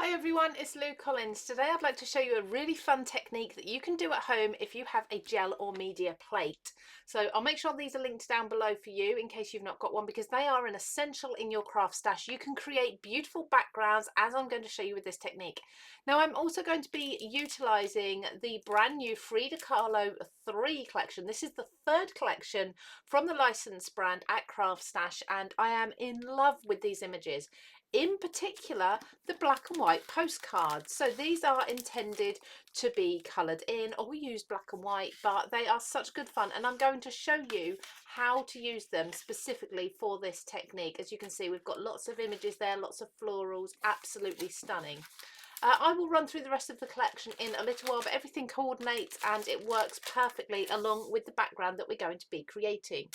Hi everyone, it's Lou Collins. Today I'd like to show you a really fun technique that you can do at home if you have a gel or media plate. So I'll make sure these are linked down below for you in case you've not got one, because they are an essential in your craft stash. You can create beautiful backgrounds as I'm going to show you with this technique. Now I'm also going to be utilising the brand new Frida Kahlo 3 collection. This is the third collection from the licensed brand at CraftStash, and I am in love with these images. In particular, the black and white postcards. So these are intended to be coloured in or use black and white, but they are such good fun, and I'm going to show you how to use them specifically for this technique. As you can see, we've got lots of images there, lots of florals, absolutely stunning. I will run through the rest of the collection in a little while, but everything coordinates and it works perfectly along with the background that we're going to be creating.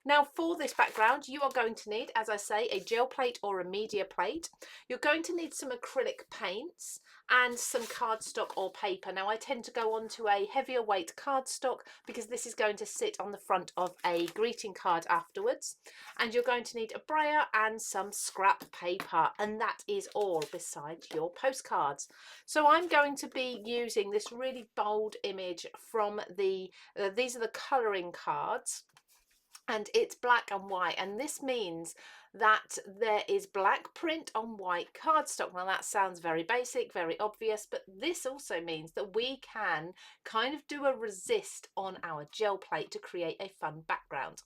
Now for this background, you are going to need, as I say, a gel plate or a media plate. You're going to need some acrylic paints and some cardstock or paper. Now I tend to go on to a heavier weight cardstock because this is going to sit on the front of a greeting card afterwards. And you're going to need a brayer and some scrap paper, and that is all besides your postcards. So I'm going to be using this really bold image from these are the colouring cards, and it's black and white, and this means that there is black print on white cardstock. Now that sounds very basic, very obvious, but this also means that we can kind of do a resist on our gel plate to create a fun background.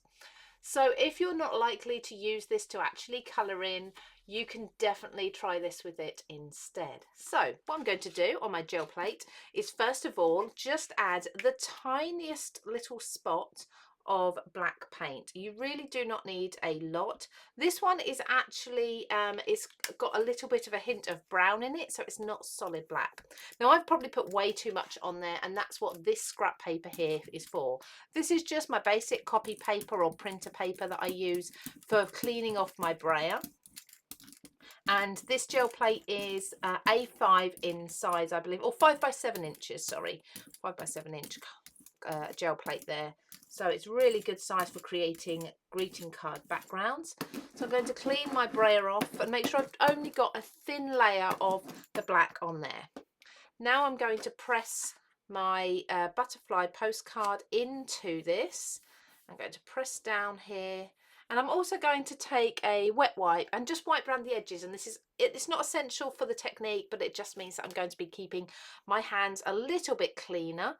So if you're not likely to use this to actually colour in, you can definitely try this with it instead. So what I'm going to do on my gel plate is, first of all, just add the tiniest little spot of black paint. You really do not need a lot. This one is actually it's got a little bit of a hint of brown in it, so it's not solid black. Now I've probably put way too much on there, and that's what this scrap paper here is for. This is just my basic copy paper or printer paper that I use for cleaning off my brayer. And this gel plate is A5 in size, I believe, or 5 by 7 inches, sorry, 5 by 7 inch gel plate there. So it's really good size for creating greeting card backgrounds. So I'm going to clean my brayer off and make sure I've only got a thin layer of the black on there. Now I'm going to press my butterfly postcard into this. I'm going to press down here, and I'm also going to take a wet wipe and just wipe around the edges. And it's not essential for the technique, but it just means that I'm going to be keeping my hands a little bit cleaner,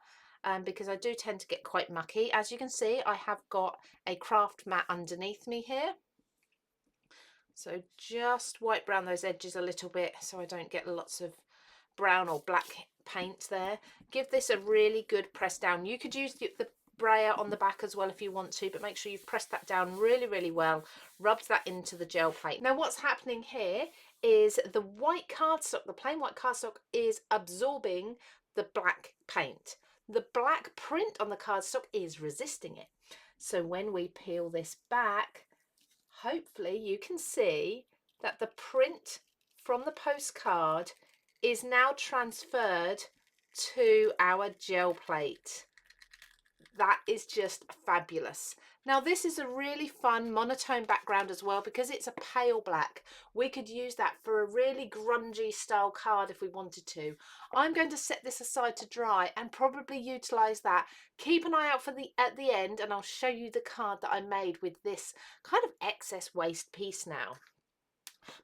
because I do tend to get quite mucky. As you can see, I have got a craft mat underneath me here. So just wipe around those edges a little bit so I don't get lots of brown or black paint there. Give this a really good press down. You could use the brayer on the back as well if you want to, but make sure you've pressed that down really well, rubbed that into the gel plate. Now what's happening here is the white cardstock, the plain white cardstock, is absorbing the black paint. The black print on the cardstock is resisting it. So when we peel this back, hopefully you can see that the print from the postcard is now transferred to our gel plate. That is just fabulous. Now this is a really fun monotone background as well, because it's a pale black. We could use that for a really grungy style card if we wanted to. I'm going to set this aside to dry and probably utilize that. Keep an eye out for at the end, and I'll show you the card that I made with this kind of excess waste piece now.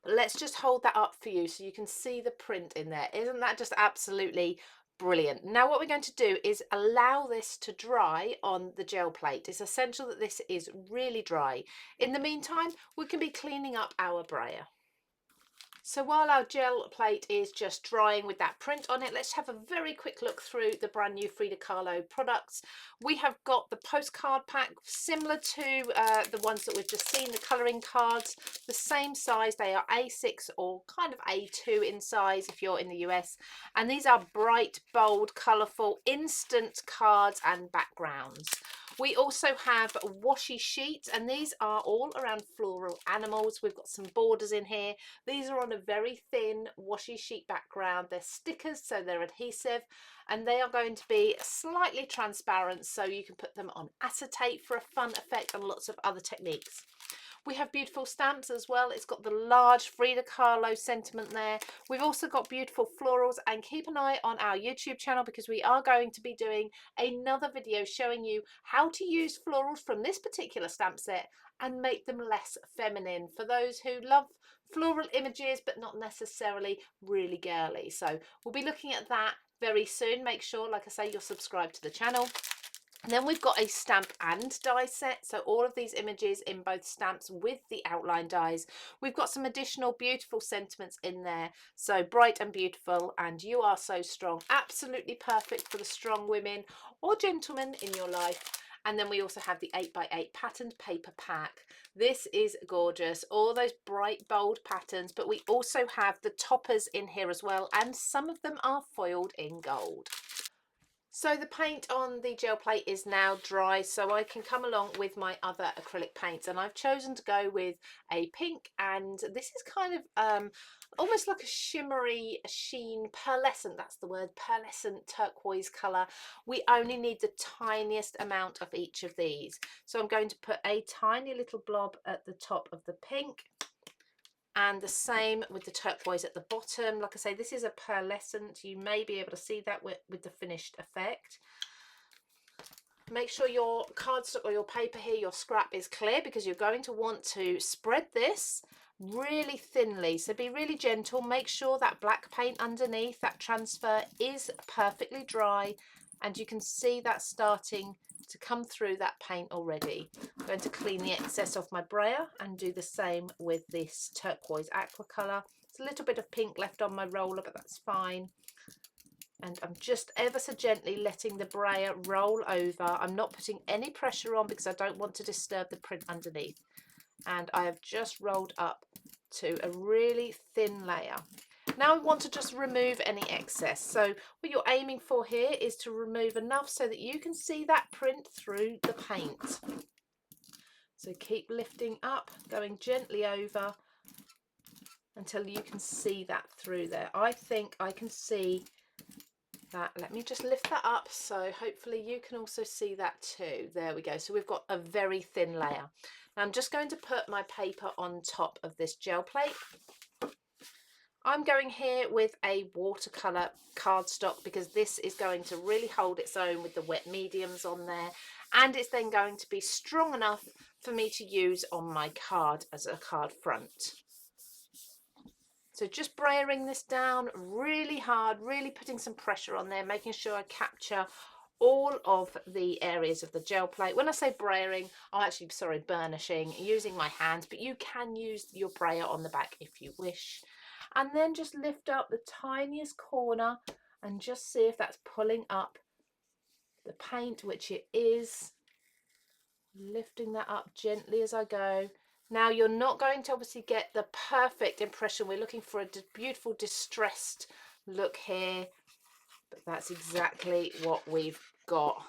But let's just hold that up for you so you can see the print in there. Isn't that just absolutely brilliant? Now what we're going to do is allow this to dry on the gel plate. It's essential that this is really dry. In the meantime, we can be cleaning up our brayer. So while our gel plate is just drying with that print on it, let's have a very quick look through the brand new Frida Kahlo products. We have got the postcard pack, similar to the ones that we've just seen, the colouring cards, the same size. They are A6 or kind of A2 in size if you're in the US. And these are bright, bold, colourful, instant cards and backgrounds. We also have washi sheets, and these are all around floral animals. We've got some borders in here. These are on a very thin washi sheet background. They're stickers, so they're adhesive, and they are going to be slightly transparent, so you can put them on acetate for a fun effect and lots of other techniques. We have beautiful stamps as well. It's got the large Frida Kahlo sentiment there. We've also got beautiful florals, and keep an eye on our YouTube channel because we are going to be doing another video showing you how to use florals from this particular stamp set and make them less feminine for those who love floral images but not necessarily really girly. So we'll be looking at that very soon. Make sure, like I say, you're subscribed to the channel. And then we've got a stamp and die set, so all of these images in both stamps with the outline dies. We've got some additional beautiful sentiments in there, so bright and beautiful and you are so strong, absolutely perfect for the strong women or gentlemen in your life. And then we also have the 8x8 patterned paper pack. This is gorgeous, all those bright bold patterns, but we also have the toppers in here as well, and some of them are foiled in gold. So the paint on the gel plate is now dry, so I can come along with my other acrylic paints, and I've chosen to go with a pink, and this is kind of almost like a shimmery sheen, pearlescent, that's the word, pearlescent turquoise colour. We only need the tiniest amount of each of these, so I'm going to put a tiny little blob at the top of the pink, and the same with the turquoise at the bottom. Like I say, this is a pearlescent. You may be able to see that with the finished effect. Make sure your cardstock or your paper here, your scrap, is clear because you're going to want to spread this really thinly. So be really gentle. Make sure that black paint underneath, that transfer, is perfectly dry, and you can see that starting to come through that paint already. I'm going to clean the excess off my brayer and do the same with this turquoise aqua colour. There's a little bit of pink left on my roller, but that's fine. And I'm just ever so gently letting the brayer roll over. I'm not putting any pressure on because I don't want to disturb the print underneath. And I have just rolled up to a really thin layer. Now I want to just remove any excess. So what you're aiming for here is to remove enough so that you can see that print through the paint. So keep lifting up, going gently over until you can see that through there. I think I can see that. Let me just lift that up so hopefully you can also see that too. There we go. So we've got a very thin layer. Now I'm just going to put my paper on top of this gel plate. I'm going here with a watercolour cardstock because this is going to really hold its own with the wet mediums on there, and it's then going to be strong enough for me to use on my card as a card front. So just brayering this down really hard, really putting some pressure on there, making sure I capture all of the areas of the gel plate. When I say brayering, I'm actually, sorry, burnishing, using my hands, but you can use your brayer on the back if you wish. And then just lift up the tiniest corner and just see if that's pulling up the paint, which it is. Lifting that up gently as I go. Now you're not going to obviously get the perfect impression. We're looking for a beautiful distressed look here, but that's exactly what we've got.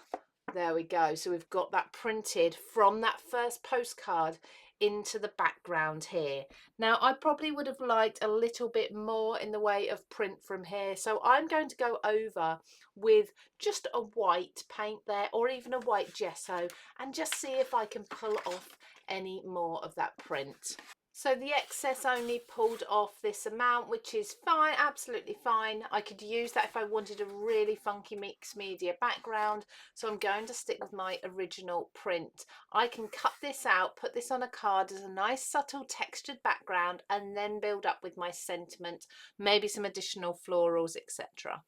There we go. So we've got that printed from that first postcard into the background here. Now I probably would have liked a little bit more in the way of print from here, so I'm going to go over with just a white paint there, or even a white gesso, and just see if I can pull off any more of that print. So the excess only pulled off this amount, which is fine, absolutely fine. I could use that if I wanted a really funky mixed media background. So I'm going to stick with my original print. I can cut this out, put this on a card as a nice subtle textured background, and then build up with my sentiment, maybe some additional florals, etc.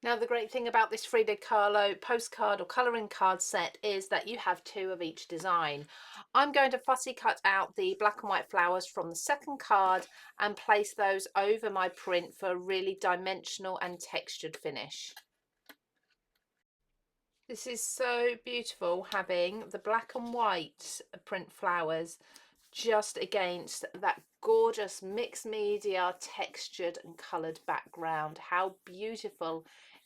Now the great thing about this Frida Kahlo postcard or colouring card set is that you have two of each design. I'm going to fussy cut out the black and white flowers from the second card and place those over my print for a really dimensional and textured finish. This is so beautiful, having the black and white print flowers just against that gorgeous mixed media textured and coloured background. How beautiful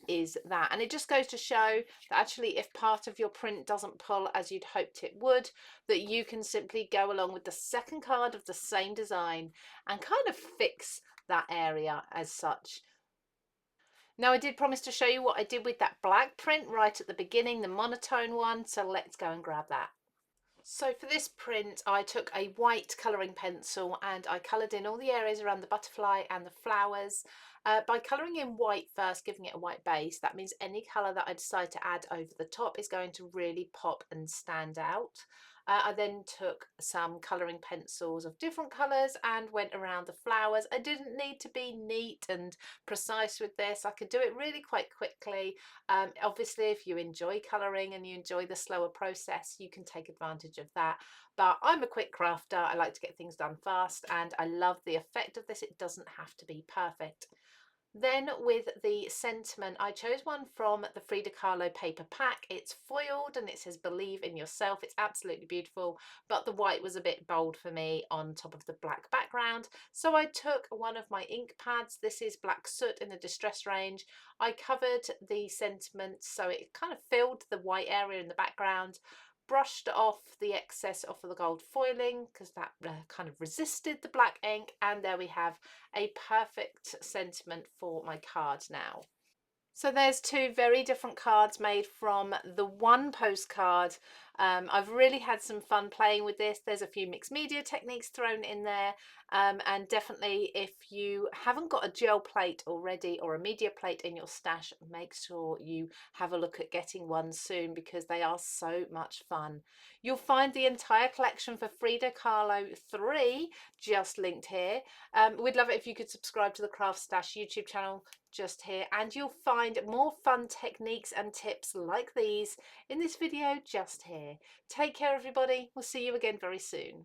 is that? And it just goes to show that actually if part of your print doesn't pull as you'd hoped it would, that you can simply go along with the second card of the same design and kind of fix that area as such. Now I did promise to show you what I did with that black print right at the beginning, the monotone one, so let's go and grab that. So for this print, I took a white colouring pencil and I coloured in all the areas around the butterfly and the flowers. By colouring in white first, giving it a white base, that means any colour that I decide to add over the top is going to really pop and stand out. I then took some colouring pencils of different colours and went around the flowers. I didn't need to be neat and precise with this. I could do it really quite quickly. Obviously, if you enjoy colouring and you enjoy the slower process, you can take advantage of that. But I'm a quick crafter. I like to get things done fast and I love the effect of this. It doesn't have to be perfect. Then with the sentiment, I chose one from the Frida Kahlo paper pack. It's foiled and it says believe in yourself. It's absolutely beautiful, but the white was a bit bold for me on top of the black background. So I took one of my ink pads. This is Black Soot in the Distress range. I covered the sentiment so it kind of filled the white area in the background, brushed off the excess off of the gold foiling because that kind of resisted the black ink, and there we have a perfect sentiment for my card now. So there's two very different cards made from the one postcard. I've really had some fun playing with this. There's a few mixed media techniques thrown in there. And definitely if you haven't got a gel plate already or a media plate in your stash, make sure you have a look at getting one soon because they are so much fun. You'll find the entire collection for Frida Kahlo 3 just linked here. We'd love it if you could subscribe to the CraftStash YouTube channel just here, and you'll find more fun techniques and tips like these in this video just here. Take care everybody, we'll see you again very soon.